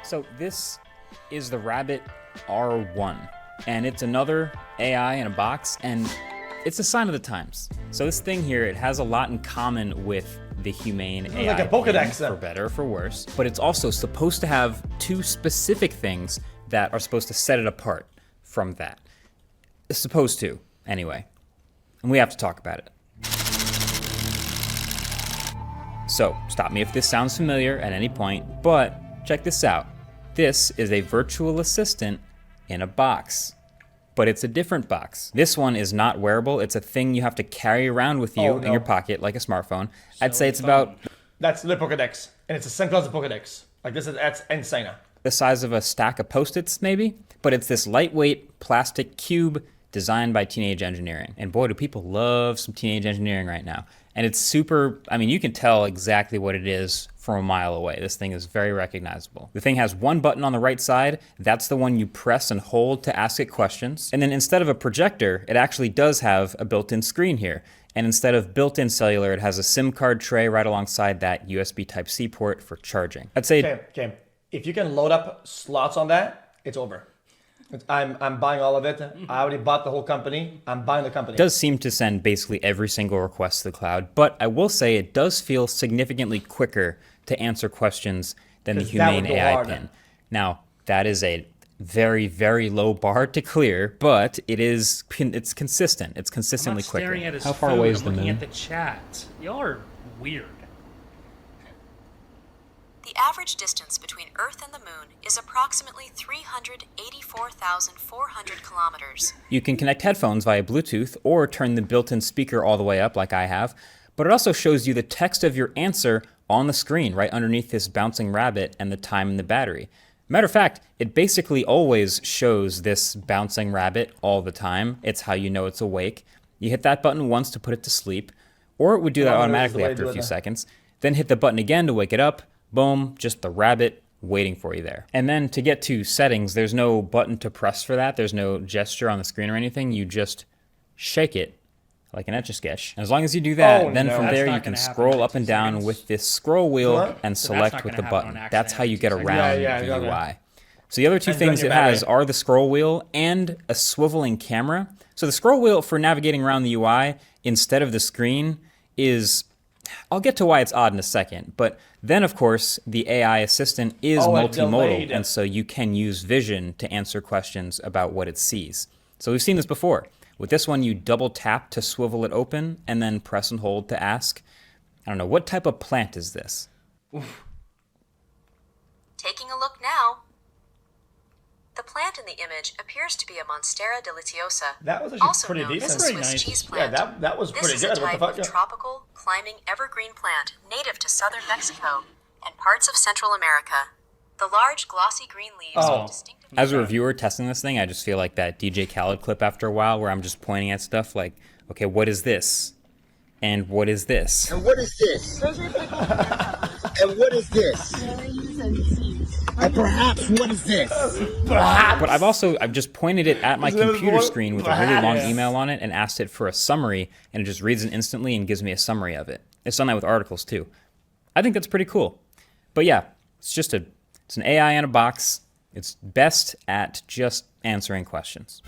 So this is the Rabbit R1, and it's another AI in a box, and it's a sign of the times. So this thing here, it has a lot in common with the Humane AI, like a Pokédex, for better or for worse, but it's also supposed to have two specific things that are supposed to set it apart from that. It's supposed to, anyway. And we have to talk about it. So, stop me if this sounds familiar at any point, but check this out. This is a virtual assistant in a box, but it's a different box. This one is not wearable. It's a thing you have to carry around with you in your pocket like a smartphone. I'd say it's about... That's the Pokédex, and it's the same class as Pokédex. Like that's insane. The size of a stack of Post-its maybe, but it's this lightweight plastic cube designed by Teenage Engineering. And boy, do people love some Teenage Engineering right now. And it's super, I mean, you can tell exactly what it is from a mile away. This thing is very recognizable. The thing has one button on the right side. That's the one you press and hold to ask it questions. And then instead of a projector, it actually does have a built-in screen here. And instead of built-in cellular, it has a SIM card tray right alongside that USB Type-C port for charging. I'd say... Okay. If you can load up slots on that, it's over. I'm buying all of it. I already bought the whole company. I'm buying the company. It does seem to send basically every single request to the cloud, but I will say it does feel significantly quicker to answer questions than the Humane AI pin. Now, that is a very, very low bar to clear, but it's consistent. It's consistently quicker. Staring at his How far food. away is I'm the looking moon? at the chat. Y'all are weird. The average distance between Earth and the Moon is approximately 384,400 kilometers. You can connect headphones via Bluetooth or turn the built-in speaker all the way up like I have, but it also shows you the text of your answer on the screen right underneath this bouncing rabbit and the time and the battery. Matter of fact, it basically always shows this bouncing rabbit all the time. It's how you know it's awake. You hit that button once to put it to sleep, or it would do that automatically after a few seconds. Then hit the button again to wake it up. Boom, just the rabbit waiting for you there. And then to get to settings, there's no button to press for that. There's no gesture on the screen or anything. You just shake it like an Etch-a-Sketch. And as long as you do that, then from there you can scroll up and down with this scroll wheel and select with the button. That's how you get around the UI. So the other two things it has are the scroll wheel and a swiveling camera. So the scroll wheel for navigating around the UI instead of the screen is... I'll get to why it's odd in a second, but then of course the AI assistant is multimodal, and so you can use vision to answer questions about what it sees. So we've seen this before. With this one, you double tap to swivel it open and then press and hold to ask, I don't know, what type of plant is this? Oof. Taking a look now. The plant in the image appears to be a Monstera deliciosa, that was actually also pretty known decent. as a Swiss cheese plant. Yeah, that was pretty good. This is a type of tropical, climbing evergreen plant native to southern Mexico and parts of Central America. The large, glossy green leaves are distinctive. As a reviewer testing this thing, I just feel like that DJ Khaled clip after a while where I'm just pointing at stuff like, okay, what is this? And what is this? And what is this? And what is this? And perhaps what is this? But I've just pointed it at my computer screen with a really long email on it and asked it for a summary, and it just reads it instantly and gives me a summary of it. It's done that with articles too. I think that's pretty cool. But yeah, it's an AI in a box. It's best at just answering questions.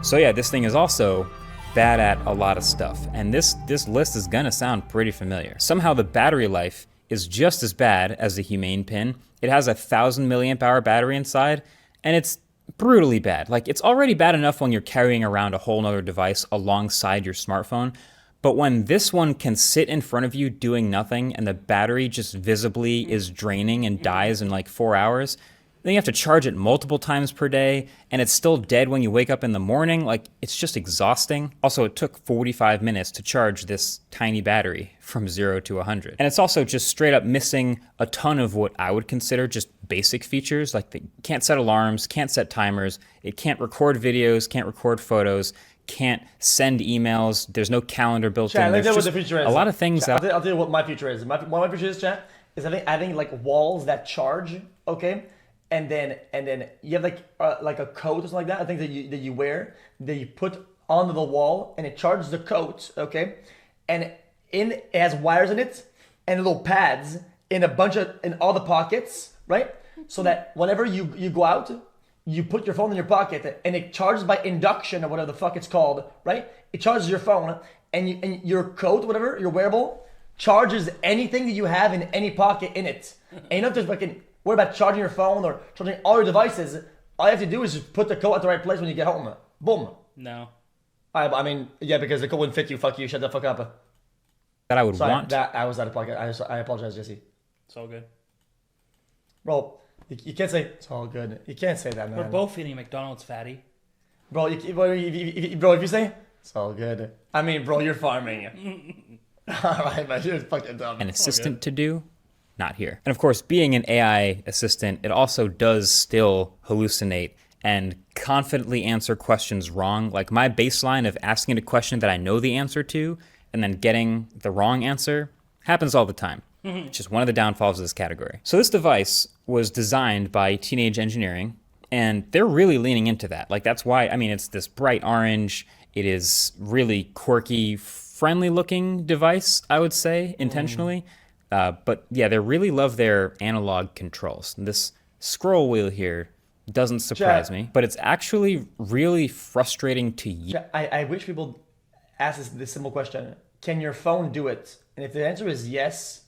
So yeah, this thing is also bad at a lot of stuff, and this list is gonna sound pretty familiar. Somehow the battery life is just as bad as the Humane pin. It has a 1,000 milliamp hour battery inside, and it's brutally bad. Like, it's already bad enough when you're carrying around a whole nother device alongside your smartphone, but when this one can sit in front of you doing nothing and the battery just visibly is draining and dies in like 4 hours, then you have to charge it multiple times per day, and it's still dead when you wake up in the morning. Like, it's just exhausting. Also, it took 45 minutes to charge this tiny battery from 0 to 100. And it's also just straight up missing a ton of what I would consider just basic features. Like, it can't set alarms, can't set timers, it can't record videos, can't record photos, can't send emails, there's no calendar built in. There's just a lot of things that... I'll tell you what my feature is. One of my features, chat, is adding like walls that charge, okay? And then you have like a coat or something like that. I think that you wear, that you put onto the wall, and it charges the coat, okay? And it has wires in it, and little pads in all the pockets, right? So that whenever you go out, you put your phone in your pocket and it charges by induction or whatever the fuck it's called, right? It charges your phone and your coat, whatever, your wearable, charges anything that you have in any pocket in it. And you don't have to fucking worry about charging your phone or charging all your devices. All you have to do is just put the coat at the right place when you get home. Boom. No. I mean, yeah, because the coat wouldn't fit you. Fuck you. Shut the fuck up. That I would Sorry, want. that I was out of pocket. I apologize, Jesse. It's all good. Bro, you can't say it's all good. You can't say that, man. We're both eating McDonald's, fatty. Bro, if you say it's all good, I mean, bro, you're farming. All right, man, you're fucking dumb. An assistant to do, not here. And of course, being an AI assistant, it also does still hallucinate and confidently answer questions wrong. Like my baseline of asking a question that I know the answer to and then getting the wrong answer happens all the time. It's just one of the downfalls of this category. So this device was designed by Teenage Engineering, and they're really leaning into that. Like that's why, I mean, it's this bright orange. It is really quirky, friendly looking device, I would say, intentionally. But yeah, they really love their analog controls. And this scroll wheel here doesn't surprise me, but it's actually really frustrating to use. I wish people ask this simple question. Can your phone do it? And if the answer is yes,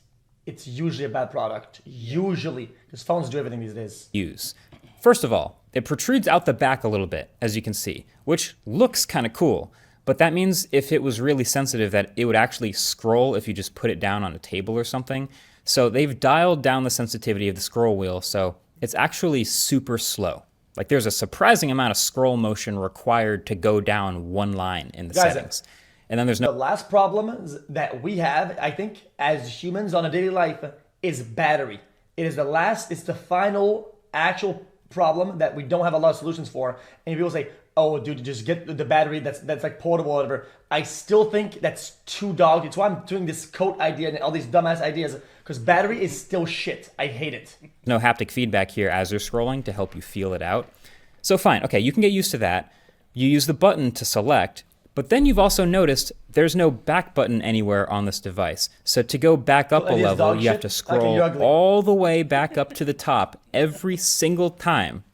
it's usually a bad product. Usually, because phones do everything these days. First of all, it protrudes out the back a little bit, as you can see, which looks kind of cool. But that means if it was really sensitive that it would actually scroll if you just put it down on a table or something. So they've dialed down the sensitivity of the scroll wheel, so it's actually super slow. Like there's a surprising amount of scroll motion required to go down one line in the settings. And then there's The last problem that we have, I think, as humans on a daily life is battery. It's the final actual problem that we don't have a lot of solutions for. And people say, oh, dude, just get the battery that's like portable or whatever. I still think that's too dogged. It's why I'm doing this coat idea and all these dumbass ideas, because battery is still shit. I hate it. No haptic feedback here as you're scrolling to help you feel it out. So fine, okay, you can get used to that. You use the button to select, but then you've also noticed there's no back button anywhere on this device. So to go back up a level, you have to scroll all the way back up to the top every single time.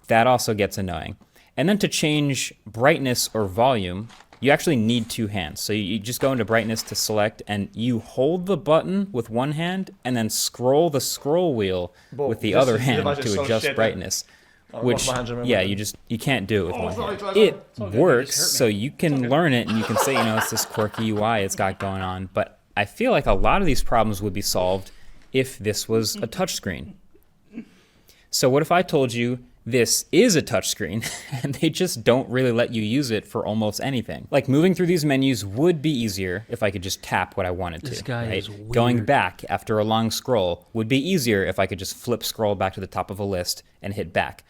That also gets annoying. And then to change brightness or volume, you actually need two hands. So you just go into brightness to select, and you hold the button with one hand and then scroll the scroll wheel with the other hand to adjust brightness. Which, yeah, you can't do it with one hand. It works, so you can learn it and you can say, it's this quirky UI it's got going on. But I feel like a lot of these problems would be solved if this was a touchscreen. So what if I told you this is a touchscreen and they just don't really let you use it for almost anything? Like moving through these menus would be easier if I could just tap what I wanted to. This guy is weird. Going back after a long scroll would be easier if I could just flip scroll back to the top of a list and hit back.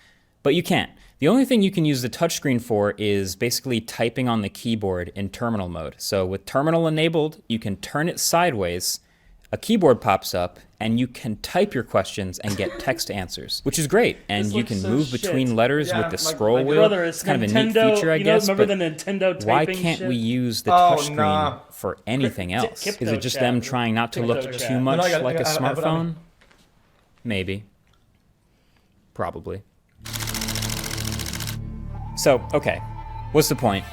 But you can't. The only thing you can use the touchscreen for is basically typing on the keyboard in terminal mode. So with terminal enabled, you can turn it sideways, a keyboard pops up, and you can type your questions and get text answers, which is great. And you can move between letters with the scroll wheel. It's kind of a neat feature, I guess. Remember the Nintendo typing why can't shit? we use the touchscreen for anything else? Is it just them trying not to look too much like a smartphone? Maybe. Probably. So, okay, what's the point?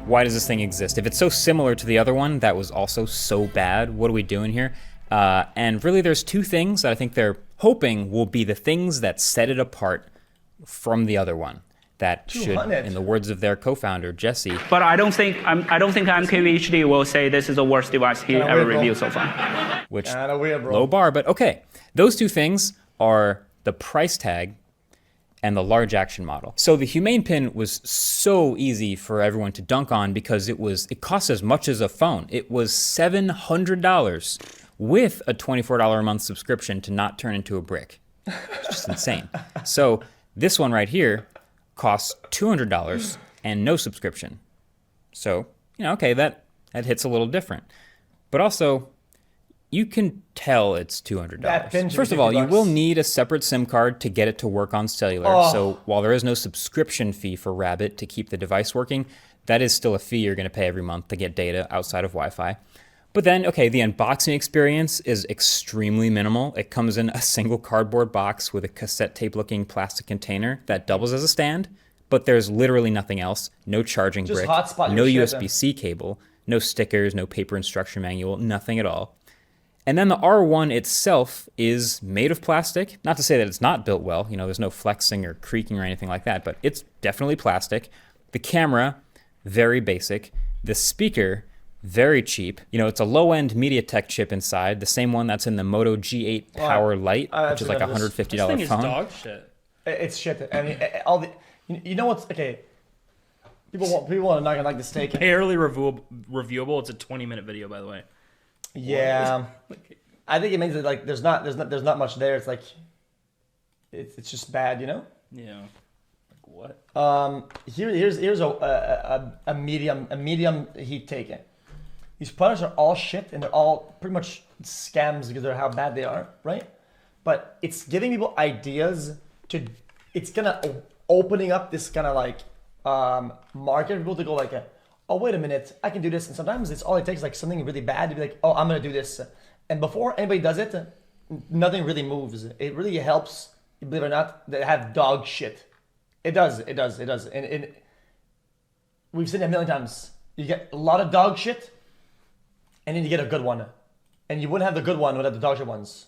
Why does this thing exist? If it's so similar to the other one that was also so bad, what are we doing here? And really there's two things that I think they're hoping will be the things that set it apart from the other one. That should, in the words of their co-founder, Jesse. But I don't think MKBHD will say this is the worst device he ever reviewed so far. Which, low bar, but okay. Those two things are the price tag and the large action model. So the Humane Pin was so easy for everyone to dunk on because it cost as much as a phone. It was $700 with a $24 a month subscription to not turn into a brick. It's just insane. So this one right here costs $200 and no subscription. So, okay, that hits a little different. But also, you can tell it's $200. First of all, you will need a separate SIM card to get it to work on cellular. So while there is no subscription fee for Rabbit to keep the device working, that is still a fee you're going to pay every month to get data outside of Wi-Fi. But then, okay, the unboxing experience is extremely minimal. It comes in a single cardboard box with a cassette tape looking plastic container that doubles as a stand, but there's literally nothing else. No charging Just brick, hotspot no your shit, USB-C cable, no stickers, no paper instruction manual, nothing at all. And then the R1 itself is made of plastic. Not to say that it's not built well, there's no flexing or creaking or anything like that, but it's definitely plastic. The camera, very basic. The speaker, very cheap. It's a low-end MediaTek chip inside, the same one that's in the Moto G8 Power Lite, which is like a $150 This thing is phone. dog shit. It's shit. I mean, all the, you know what's okay? People want to not gonna like the steak. Barely reviewable. It's a 20-minute video, by the way. Yeah, I think it means that like there's not much there. It's like it's just bad, Yeah. Like what? Here's a medium heat taken. These products are all shit and they're all pretty much scams because of how bad they are, right? But it's giving people ideas to. It's gonna opening up this kind of like market for people to go like, oh wait a minute, I can do this. And sometimes it's all it takes like something really bad to be like, oh I'm gonna do this. And before anybody does it, nothing really moves. It really helps. Believe it or not, they have dog shit. It does. And we've seen it a million times. You get a lot of dog shit, and then you get a good one. And you wouldn't have the good one without the dog shit ones.